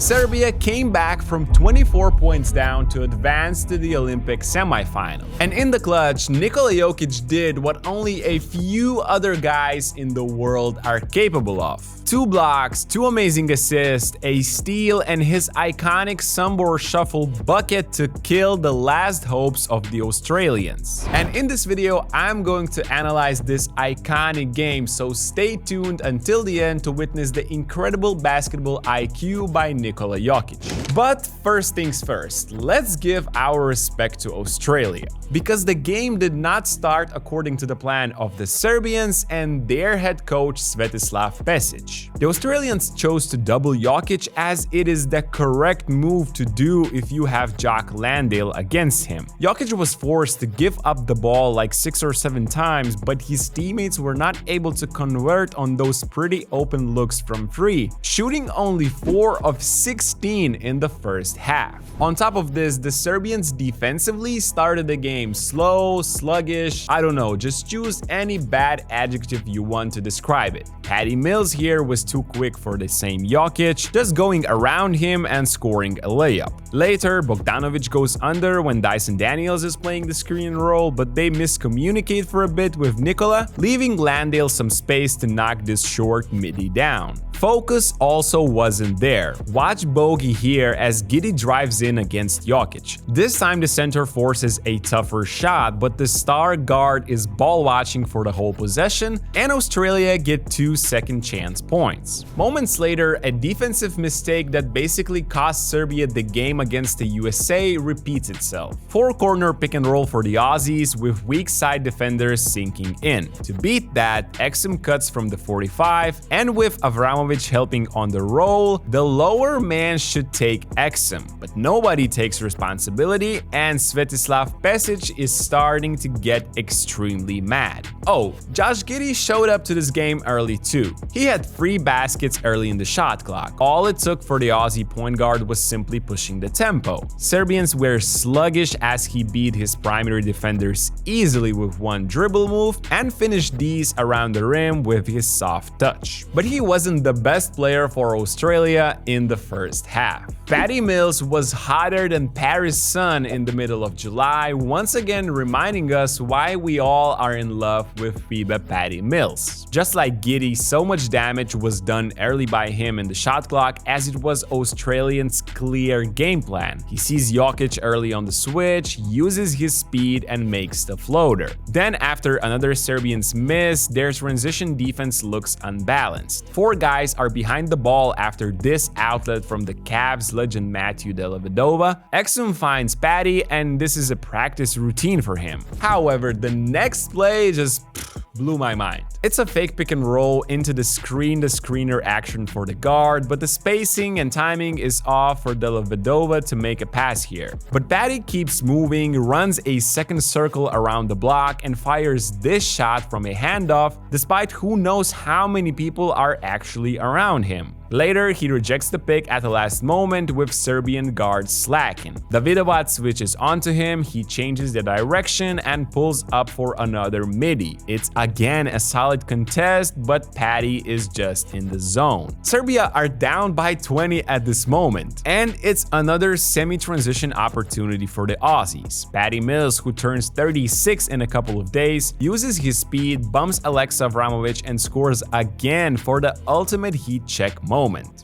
Serbia came back from 24 points down to advance to the Olympic semifinal. And in the clutch, Nikola Jokic did what only a few other guys in the world are capable of. 2 blocks, 2 amazing assists, a steal, and his iconic Sumbor shuffle bucket to kill the last hopes of the Australians. And in this video, I'm going to analyze this iconic game, so stay tuned until the end to witness the incredible basketball IQ by Nikola Jokic. But first things first, let's give our respect to Australia, because the game did not start according to the plan of the Serbians and their head coach Svetislav Pesic. The Australians chose to double Jokic as it is the correct move to do if you have Jock Landale against him. Jokic was forced to give up the ball like 6 or 7 times, but his teammates were not able to convert on those pretty open looks from free, shooting only 4 of 16 in the first half. On top of this, the Serbians defensively started the game slow, sluggish, I don't know, just choose any bad adjective you want to describe it. Patty Mills here was too quick for the same Jokic, just going around him and scoring a layup. Later, Bogdanovic goes under when Dyson Daniels is playing the screen role, but they miscommunicate for a bit with Nikola, leaving Landale some space to knock this short midi down. Focus also wasn't there. Watch Bogey here as Giddey drives in against Jokic. This time the center forces a tougher shot, but the star guard is ball watching for the whole possession, and Australia get 2 second chance points. Moments later, a defensive mistake that basically cost Serbia the game against the USA repeats itself. 4-corner pick and roll for the Aussies with weak side defenders sinking in. To beat that, Exum cuts from the 45, and with Avramovic helping on the roll, the lower man should take Exum, but nobody takes responsibility, and Svetislav Pesic is starting to get extremely mad. Oh, Josh Giddey showed up to this game early too. He had 3 baskets early in the shot clock. All it took for the Aussie point guard was simply pushing the tempo. Serbians were sluggish as he beat his primary defenders easily with 1 dribble move and finished these around the rim with his soft touch. But he wasn't the best player for Australia in the first half. Patty Mills was hotter than Paris sun in the middle of July, once again reminding us why we all are in love with FIBA Patty Mills. Just like Giddey, so much damage was done early by him in the shot clock as it was Australians' clear game plan. He sees Jokic early on the switch, uses his speed and makes the floater. Then after another Serbians miss, their transition defense looks unbalanced. 4 guys are behind the ball after this outlet from the Cavs legend Matthew Dellavedova. Exum finds Patty and this is a practice routine for him. However, the next play just blew my mind. It's a fake pick and roll into the screener action for the guard, but the spacing and timing is off for Dellavedova to make a pass here. But Patty keeps moving, runs a second circle around the block and fires this shot from a handoff despite who knows how many people are actually around him. Later, he rejects the pick at the last moment with Serbian guards slacking. Davidovac switches onto him, he changes the direction and pulls up for another midi. It's again a solid contest, but Patty is just in the zone. Serbia are down by 20 at this moment, and it's another semi-transition opportunity for the Aussies. Patty Mills, who turns 36 in a couple of days, uses his speed, bumps Alexa Avramovic and scores again for the ultimate heat check moment.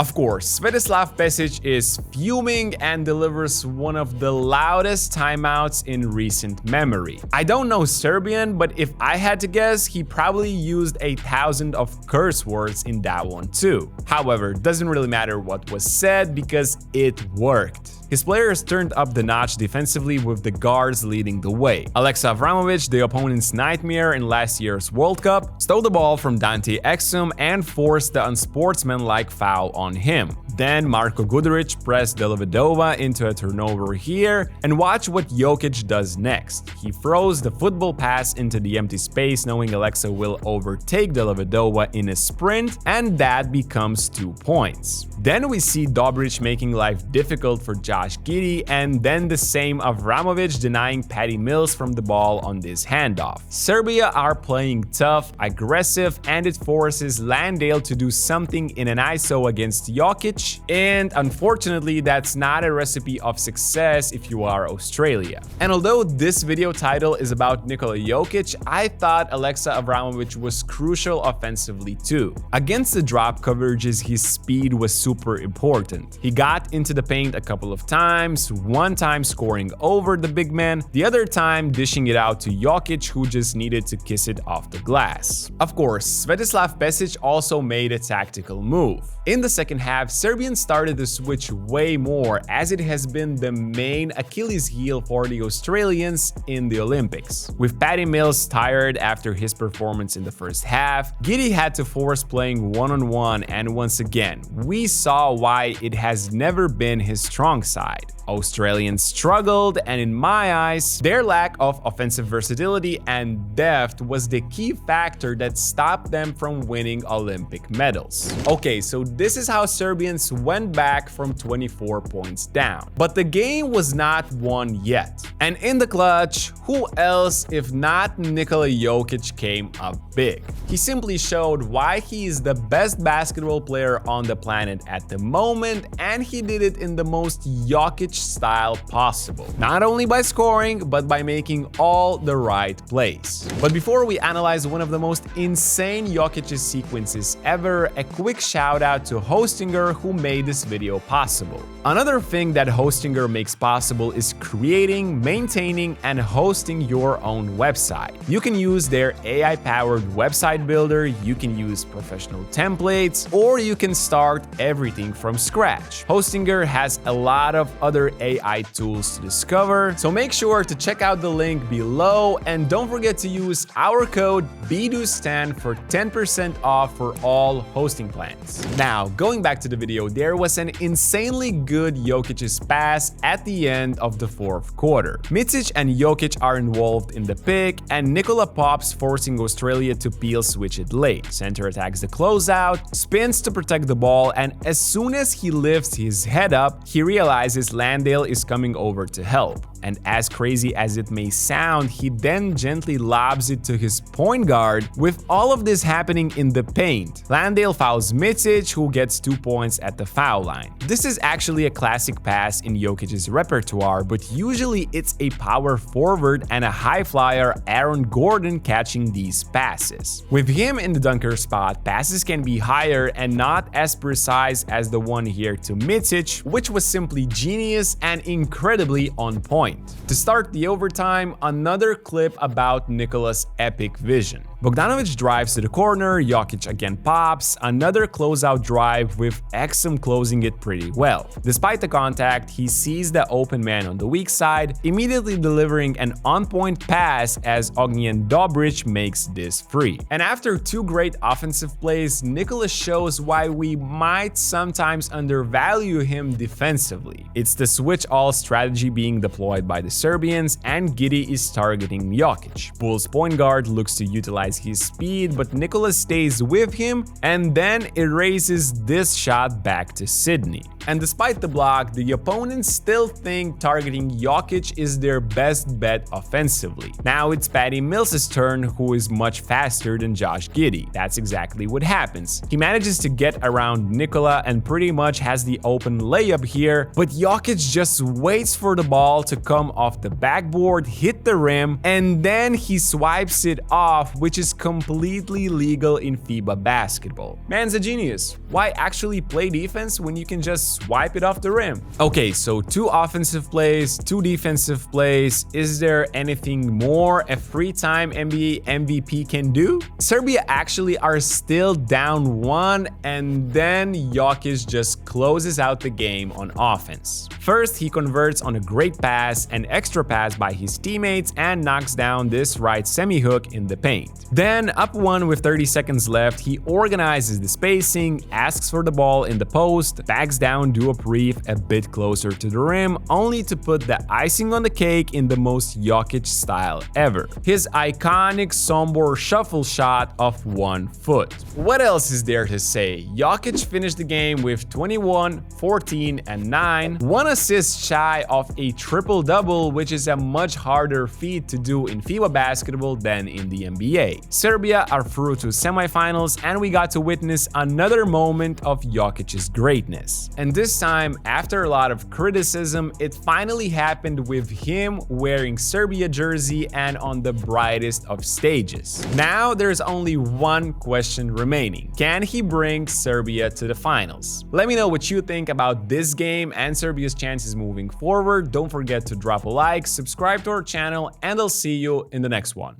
Of course, Svetislav Pesic is fuming and delivers one of the loudest timeouts in recent memory. I don't know Serbian, but if I had to guess, he probably used 1,000 of curse words in that one too. However, doesn't really matter what was said because it worked. His players turned up the notch defensively with the guards leading the way. Alexa Avramovic, the opponent's nightmare in last year's World Cup, stole the ball from Dante Exum and forced the unsportsmanlike foul on him. Then Marko Guduric pressed Dellavedova into a turnover here, and watch what Jokic does next. He throws the football pass into the empty space knowing Alexa will overtake Dellavedova in a sprint, and that becomes 2 points. Then we see Dobric making life difficult for Jokic Josh Giddey, and then the same Avramovic denying Patty Mills from the ball on this handoff. Serbia are playing tough, aggressive, and it forces Landale to do something in an ISO against Jokic, and unfortunately that's not a recipe of success if you are Australia. And although this video title is about Nikola Jokic, I thought Alexa Avramovic was crucial offensively too. Against the drop coverages, his speed was super important. He got into the paint a couple of times, one time scoring over the big man, the other time dishing it out to Jokic, who just needed to kiss it off the glass. Of course, Svetislav Pesic also made a tactical move. In the second half, Serbians started to switch way more, as it has been the main Achilles heel for the Australians in the Olympics. With Patty Mills tired after his performance in the first half, Giddey had to force playing one-on-one, and once again, we saw why it has never been his strong side. Australians struggled, and in my eyes, their lack of offensive versatility and depth was the key factor that stopped them from winning Olympic medals. Okay, so this is how Serbians went back from 24 points down. But the game was not won yet. And in the clutch, who else if not Nikola Jokic came up big? He simply showed why he is the best basketball player on the planet at the moment, and he did it in the most Jokic style possible. Not only by scoring, but by making all the right plays. But before we analyze one of the most insane Jokic's sequences ever, a quick shout out to Hostinger, who made this video possible. Another thing that Hostinger makes possible is creating, maintaining, and hosting your own website. You can use their AI-powered website builder, you can use professional templates, or you can start everything from scratch. Hostinger has a lot of other AI tools to discover, so make sure to check out the link below, and don't forget to use our code BDUSTAN for 10% off for all hosting plans. Now, going back to the video, there was an insanely good Jokic's pass at the end of the fourth quarter. Micic and Jokic are involved in the pick, and Nikola pops, forcing Australia to peel switch it late. Center attacks the closeout, spins to protect the ball, and as soon as he lifts his head up, he realizes Landale is coming over to help. And as crazy as it may sound, he then gently lobs it to his point guard, with all of this happening in the paint. Landale fouls Micic, who gets 2 points at the foul line. This is actually a classic pass in Jokic's repertoire, but usually it's a power forward and a high flyer Aaron Gordon catching these passes. With him in the dunker spot, passes can be higher and not as precise as the one here to Micic, which was simply genius and incredibly on point. To start the overtime, another clip about Nikola's epic vision. Bogdanovic drives to the corner, Jokic again pops, another closeout drive with Exum closing it pretty well. Despite the contact, he sees the open man on the weak side, immediately delivering an on-point pass as Ognjen Dobric makes this free. And after two great offensive plays, Nikola shows why we might sometimes undervalue him defensively. It's the switch-all strategy being deployed by the Serbians, and Giddey is targeting Jokic. Bulls point guard looks to utilize his speed, but Nikola stays with him and then erases this shot back to Sydney. And despite the block, the opponents still think targeting Jokic is their best bet offensively. Now it's Patty Mills' turn, who is much faster than Josh Giddey. That's exactly what happens. He manages to get around Nikola and pretty much has the open layup here, but Jokic just waits for the ball to come off the backboard, hit the rim, and then he swipes it off, which is completely legal in FIBA basketball. Man's a genius. Why actually play defense when you can just swipe it off the rim? Okay, so 2 offensive plays, 2 defensive plays. Is there anything more a three-time NBA MVP can do? Serbia actually are still down 1, and then Jokic just closes out the game on offense. First, he converts on a great pass, an extra pass by his teammates, and knocks down this right semi-hook in the paint. Then, up one with 30 seconds left, he organizes the spacing, asks for the ball in the post, backs down Duop a bit closer to the rim, only to put the icing on the cake in the most Jokic style ever. His iconic Sombor shuffle shot of 1 foot. What else is there to say? Jokic finished the game with 21, 14, and 9, 1 assist shy of a triple-double, which is a much harder feat to do in FIBA basketball than in the NBA. Serbia are through to semifinals, and we got to witness another moment of Jokic's greatness. And this time, after a lot of criticism, it finally happened with him wearing Serbia jersey and on the brightest of stages. Now there's only one question remaining. Can he bring Serbia to the finals? Let me know what you think about this game and Serbia's chances moving forward. Don't forget to drop a like, subscribe to our channel, and I'll see you in the next one.